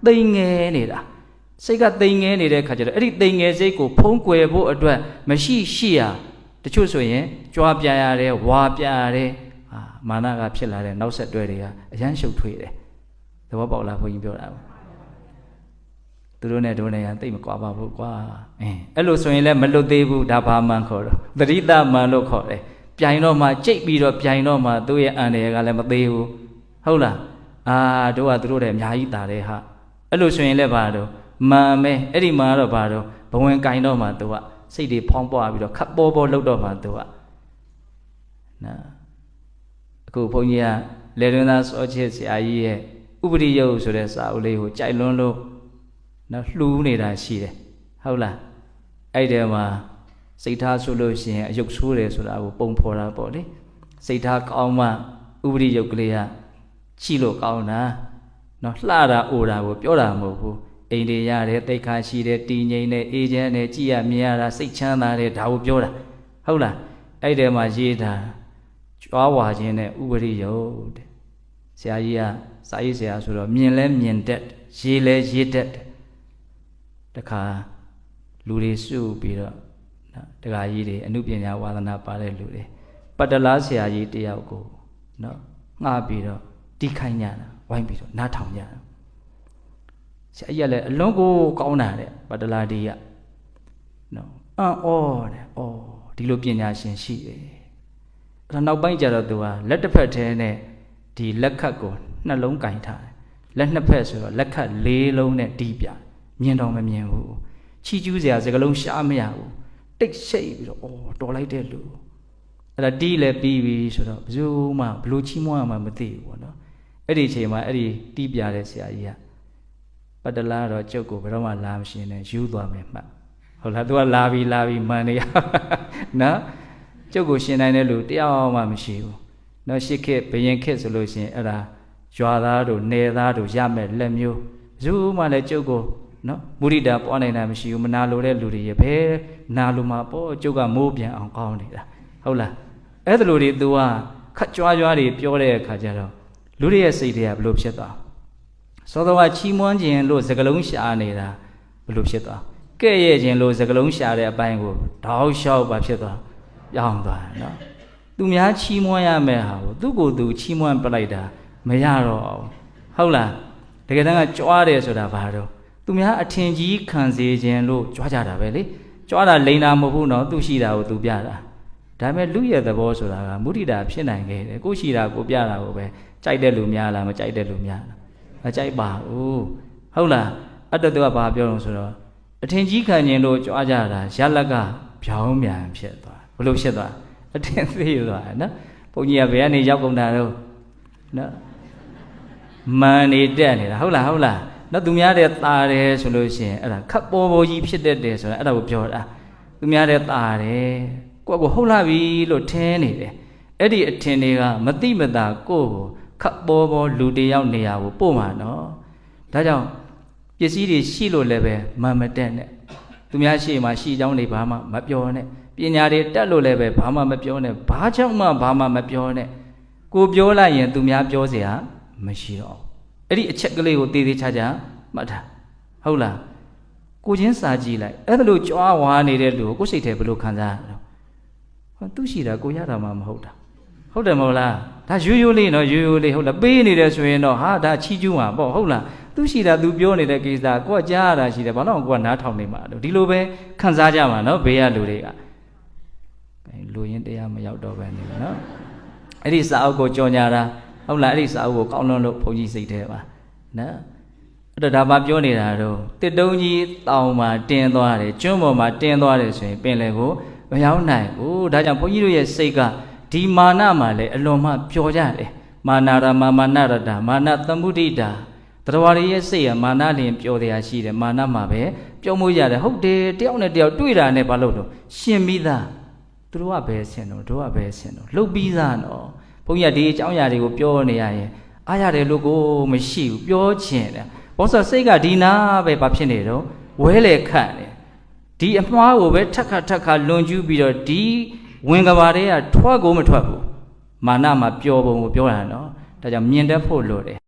သိငယ်နေတာစိတ်ကသိငယ်နေတဲ့ခါကျတော့အဲ့ဒီသိငယ်စိတ်ကိုဖုံးကွယ်ဖို့အတွက်မရှိရှိရတချို့ဆိုရင်ကြွားပြရတယ်ဝါပြရတယ်မာနကဖြစ်လာတဲ့နောက်ဆက်တွဲတွေကအရန်ရှုပ်ထွေးတယ်သဘောပေါက်လားဘုန်းကြီးပြောတာသူတို့နဲ့တို့နဲ့တိတ်မကွာပါဘူးကွာအဲ့လိုဆိုရင်လည်းမလွတ်သေးဘူးဒါဘာမှန်ခေါ်တော့သတိတမှန်လို့ခေါ်တယ်ပြိုင်တော့မှကြိတ်ပြီးတော့ပြိုင်တော့မှသူ့ရဲ့အန္တရာယ်ကလည်းမသေးဘူးဟုတ်လားတို့ကသူတို့တဲ့အများကြီးတာတယ်ဟာအဲ့လိုဆိုရင်လည်းဘာတော့မှန်မယ်အဲ့ဒီမှတော့ဘာတော့ဘဝင်ကင်တော့မှသူကစိတ်တွေဖောင်းပွားပြီးတော့ခပ်ပေါ်ပေါ်လှုပ်တော့မှသူကနော်အခုဘုန်းကြီးကလေတွင်သားစောချစ်ဆရာကြီးရဲ့ဥပရိယုတ်ဆိုတဲ့စာအုပ်လေးကိုကြိုက်လွန်းလို့နော်လှူနေတာရှိတယ်ဟုတ်လားအဲ့ဒီမှာစိတ်ထားဆိုလို့ရှိရင်အယုတ်ဆိုးတယ်ဆိုတာကိုပုံဖော်တာပေါ့လေစိတ်ထားကောင်းမှဥပရိယုတ်ကလေးကရှိလို့ကောင်းတာနော်လှတာအိုတာကိုပြောတာမဟုတ်ဘူးအိမ်တွေရတယ်တိတ်ခါရှိတယ်တည်ငြိမ်တယ်အေးချမ်းတယ်ကြည်ရမြင်ရတာစိတ်ချမ်းသာတယ်ဒါကိုပြောတာဟုတ်လားအဲ့ဒီမှာရေးတာကြွားဝါခြင်းနဲ့ဥပရိယုတ်တဲ့ဆရာကြီးကစာရေးဆရာဆိုတော့မြင်လဲမြင်တတ်ရေးလဲရေးတတ်တခါလူတွေစုပြီးတော့တခါကြီးတွေအနုပညာဝါသနာပါတဲ့လူတွေပတ္တလားဆရာကြီးတယောက်ကိုနော်ငှားပြီးတော့တီးခိုင်းကြတာဝိုင်းပြီးတော့နားထောင်ကြတာဆရာကြီးကလည်းအလုံးကိုကောင်းတာတဲ့ပတ္တလားဒီကနော်တဲ့ဒီလိုပညာရှင်ရှိတယ်အဲ့ဒါနောက်ပိုင်းကျတော့သူကလက်တစ်ဖက်ထဲနဲ့ဒီလက်ခတ်ကိုနှလုံးကင်ထားတယ်လက်နှစ်ဖက်ဆိုတော့လက်ခတ်၄လုံးနဲ့တီးပြမြင်တော့မမြင်ဘူးချီကျူးစရာစကလုံးရှားမရဘူးတိတ်ရှိတ်ပြီးတော့တော်လိုက်တဲ့လူအဲ့ဒါတီးလည်းပြီးပြီဆိုတော့ဘယ်သူမှဘလို့ချီးမွမ်းမှမသိဘူးပေါ့နော်အဲ့ဒီအချိန်မှာအဲ့ဒီတီးပြတဲ့ဆရာကြီးကပတ္တလားတော့ကျုပ်ကိုဘယ်တော့မှလာမရှင်နဲ့ယူသွားမယ်မှတ်ဟုတ်လားသူကလာပြီးမှန်နေရနော်ကျုပ်ကိုရှင်နိုင်တဲ့လူတယောက်မှမရှိဘူးနော်ရှစ်ခေတ်ဘယင်ခေတ်ဆိုလို့ရှိရင်အဲ့ဒါရွာသားတို့နယ်သားတို့ရမဲ့လက်မျိုးဘယ်သူမှလည်းကျုပ်ကိုနော်မုရိဒာပွားနိုင်တာမရှိဘူးမနာလိုတဲ့လူတွေရဘဲနာလိုမှာပေါ့ကျုပ်ကမိုးပြန်အောင်ကောင်းနေတာဟုတ်လားအဲ့ဒါလိုတွေ तू ကခက်ကြွားတွေပြောတဲ့အခါကျတော့လူတွေရဲ့စိတ်တွေကဘလို့ဖြစ်သွားစောစောကချီးမွမ်းခြင်းလို့စကလုံးရှာနေတာဘလို့ဖြစ်သွားကဲ့ရဲ့ခြင်းလို့စကလုံးရှာတဲ့အပိုင်းကိုတောက်လျှောက်ပါဖြစ်သွားပြောင်းသွားတယ်နော်သူများချီးမွမ်းရမယ်ဟာကိုသူ့ကိုယ်သူချီးမွမ်းပလိုက်တာမရတော့ဟုတ်လားတကယ်တမ်းကကြွားတယ်ဆိုတာဘာတော့သူများအထင်ကြီးခံစေခြင်းလို့ကြွားကြတာပဲလေကြွားတာလိန်တာမဟုတ်ဘူးနော်သူရှိတာကိုသူပြတာဒါပေမဲ့လူရဲ့သဘောဆိုတာကမုဒိတာဖြစ်နိုင်ခဲ့တယ်ကိုရှိတာကိုပြတာကိုပဲကြိုက်တဲ့လူများလားမကြိုက်တဲ့လူများလားမကြိုက်ပါဘူးဟုတ်လားအတ္တကဘာပြောလို့ဆိုတော့အထင်ကြီးခံခြင်းလို့ကြွားကြတာရလကပြောင်းပြန်ဖြစ်သွားဘလို့ဖြစ်သွားအထင်သေးသွားနော်ဘုန်းကြီးကဘယ်ကနေရောက်ကုန်တာတော့နော်မန်နေတက်နေတာဟုတ်လားနော်သူများတဲ့ตาတယ်ဆိုလို့ရှိရင်အဲ့ဒါခပ်ပေါ်ပေါ်ကြီးဖြစ်တတ်တယ်ဆိုတာအဲ့ဒါကိုပြောတာသူများတဲ့ตาတယ်ကိုယ့်ကိုဟုတ်လားပြီလို့ထင်နေတယ်အဲ့ဒီအထင်တွေကမတိမတာကိုယ့်ကိုခပ်ပေါ်ပေါ်လူတယောက်နေရာကိုပို့မှာနော်ဒါကြောင့်ပစ္စည်းတွေရှိလို့လည်းပဲမမတက်နဲ့သူများရှိမှရှိကြောင်းတွေဘာမှမပြောနဲ့ပညာတွေတက်လို့လည်းပဲဘာမှမပြောနဲ့ဘာကြောင့်မှဘာမှမပြောနဲ့ကိုပြောလိုက်ရင်သူများပြောเสียမရှိတော့အဲ့ဒီအချက်ကလေးကိုတည်တည်ချာချာမှတ်ထားဟုတ်လားကိုချင်းစာကြည့်လိုက်အဲ့ဒါလို့ကြွားဝါနေတဲ့လူကိုစိတ်ထဲဘယ်လိုခံစားရလဲဟောသူရှိတာကိုရတာမှမဟုတ်တာဟုတ်တယ်မဟုတ်လားဒါရိုးရိုးလေးနော်ရိုးရိုးလေးဟုတ်လားပေးနေတယ်ဆိုရင်တော့ဟာဒါချီးကျူးမှာပေါ့ဟုတ်လားသူရှိတာသူပြောနေတဲ့ကိစ္စကိုကကြားရတာရှိတယ်ဘာလို့ကိုကနားထောင်နေမှာလို့ဒီလိုပဲခံစားကြမှာနော်ဘေးကလူတွေကလူရင်းတရားမရောက်တော့ပဲနေနော်အဲ့ဒီစာအုပ်ကိုကြော်ညာတာဟုတ်လားအဲ့ဒီစာအုပ်ကိုကောင်းလွန်းလို့ဘုန်းကြီးစိတ်ထဲပါနော်အဲ့တော့ဒါမှပြောနေတာတော့တစ်တုံးကြီးတောင်မှာတင်းသွားတယ်ကျွန်းပေါ်မှာတင်းသွားတယ်ဆိုရင်ပင်လယ်ကိုမရောက်နိုင်ဘူးဒါကြောင့်ဘုန်းကြီးတို့ရဲ့စိတ်ကဒီမာနမှာလည်းအလွန်မှပျော်ကြတယ်မာနာရမာနရတမာနသမုဒိတာတရားရရဲ့စိတ်ကမာနလင်ပျော်တရားရှိတယ်မာနမှာပဲပျော်မှုရတယ်ဟုတ်တယ်တယောက်နဲ့တယောက်တွေ့တာနဲ့ဘာလို့တော့ရှင်ပြီးသားသူတို့ကဘယ်ဆင်တော့တို့ကဘယ်ဆင်တော့လှုပ်ပြီးသားနော်ဘုန်းကြီးကဒီအကြောင်းအရာတွေကိုပြောနေရရင်အားရတယ်လို့ကိုမရှိဘူးပြောချင်တယ်ဘောဆစိတ်ကဒီနာပဲဘာဖြစ်နေတော့ဝဲလေခန့်တယ်ဒီအမှားကိုပဲထက်ခါလွန်ကျူးပြီးတော့ဒီဝင်ကဘာတွေကထွက်ကိုမထွက်ဘူးမာနမှာပျော်ပုံကိုပြောတာနော်ဒါကြောင့်မြင်တတ်ဖို့လိုတယ်